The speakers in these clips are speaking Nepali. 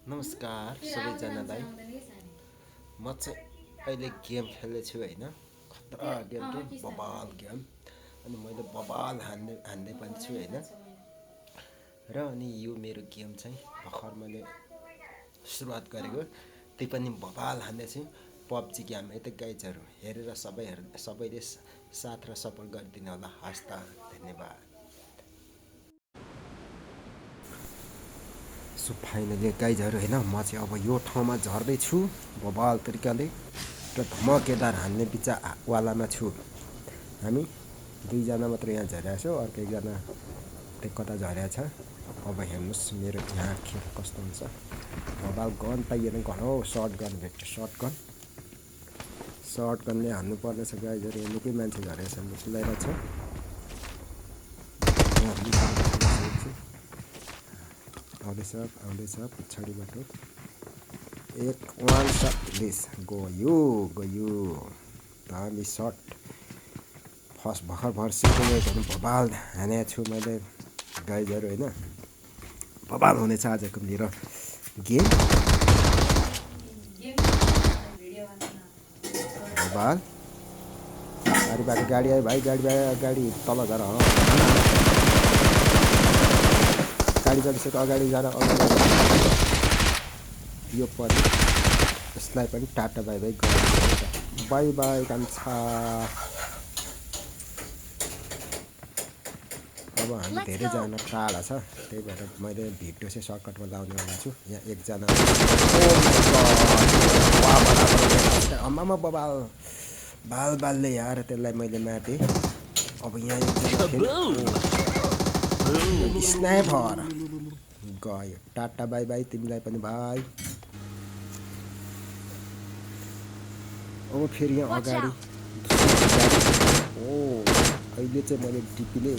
नमस्कार सबैजनालाई। म चाहिँ अहिले गेम खेल्दैछु होइन, खतरा गेम के बबाल गेम। अनि मैले बबाल हान्दै पनि छु होइन। र अनि यो मेरो गेम चाहिँ भर्खर मैले सुरुवात गरेको, त्यही पनि बबाल हान्दैछु। पब्जी गेम यता गाइजहरू हेरेर सबैले साथ र सपोर्ट गरिदिनु होला। हस् त, धन्यवाद। सो फाइनली गाइजहरू होइन, म चाहिँ अब यो ठाउँमा झर्दैछु बबाल तरिकाले र धमकेदार हान्ने वालामा छु। हामी दुईजना मात्र यहाँ झरेको छौँ, अर्को एकजना त्यो कता झरेको छ। अब हेर्नुहोस् मेरो यहाँ खेल कस्तो हुन्छ। बबाल गन पाइएन, गन हो सर्ट गन भेट्छ। सर्ट गनले हान्नुपर्ने छ गाइजहरू। यहाँ निकै मान्छे झरेको छ, मुसुलाइरहेको छ। आउँदैछ पछाडिबाट एक वान सट लिस गयो दामी सट। भर्खर सिक्ने बबाल हानेको छु मैले गाइजहरू होइन। बबाल हुनेछ आजको मेरो गेम। बबाल गाडीबाट गाडी आयो भाइ, गाडी तल झर। गाडी चढिसक्यो, अगाडि जान यो पनि यसलाई पनि टाटा बाई बाई कान्छा। अब हामी धेरैजना टाढा छ, त्यही भएर मैले भिडियो चाहिँ सर्टकटमा लाउनेवाला छु। यहाँ एकजना आमामा बबाल बालले यार त्यसलाई मैले माटेँ। अब यहाँ स्नाइपर गयो, टाटा बाई बाई तिमीलाई पनि भाइ। अब फेरि यहाँ अगाडि अहिले चाहिँ मैले डिपीले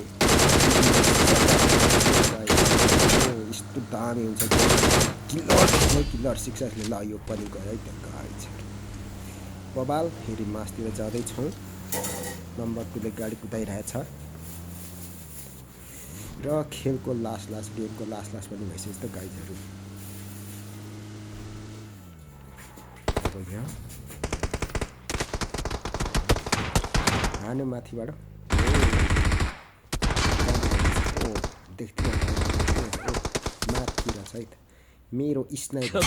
यस्तो दामी हुन्छ किलर सिक्सले। ल यो पनि गयो है त गाडी। बबाल फेरि मासतिर जाँदैछौँ। नम्बर 2ले गाडी कुदाइरहेछ र खेलको लास्ट गेमको लास्ट पनि भइसक्यो जस्तो गाइजहरू। हान्यो माथिबाट माथि रहेछ है त मेरो स्नाइपर।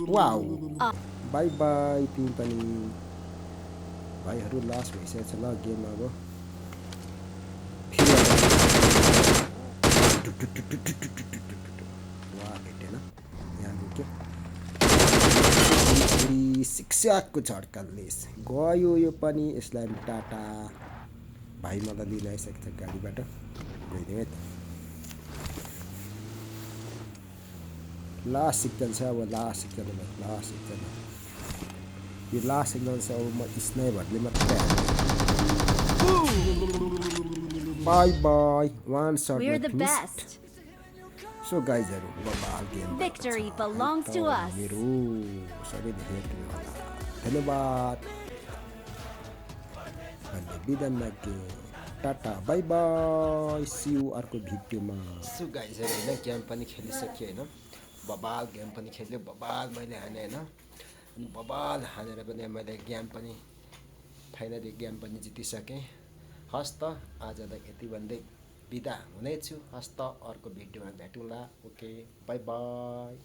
वाउ बाई बाई तिमी पनि भाइहरू। लास्ट भइसकेको छ ल गेम। अब भेटेन यहाँ के शिक्षाको झड्काले गयो यो पनि। यसलाई टाटा भाइ, मलाई लिन आइसकेको छ गाडीबाट। गइदिउँ है त। लास्ट सिक्जन छ अब, लास्ट सिक्जन यो लास्ट सिक्जन छ। अब म स्नाइपरले मात्रै by by one shot finished. So गाइजहरू बबाल गेम मेरो सबैले हेर्नु होला। धन्यवाद। बिदा मागे टाटा बाई बाई, सी यू अर्को भिडियोमा। सो गाइजहरू होइन, गेम पनि खेलिसक्यो होइन। बबाल गेम पनि खेल्यो, बबाल मैले हाने होइन। अनि बबाल हानेर पनि मैले गेम पनि फाइनली गेम पनि जितिसकेँ। हस् त, आजलाई यति भन्दै बिदा हुनेछु। हस् त, अर्को भिडियोमा भेटौँला। Okay by by.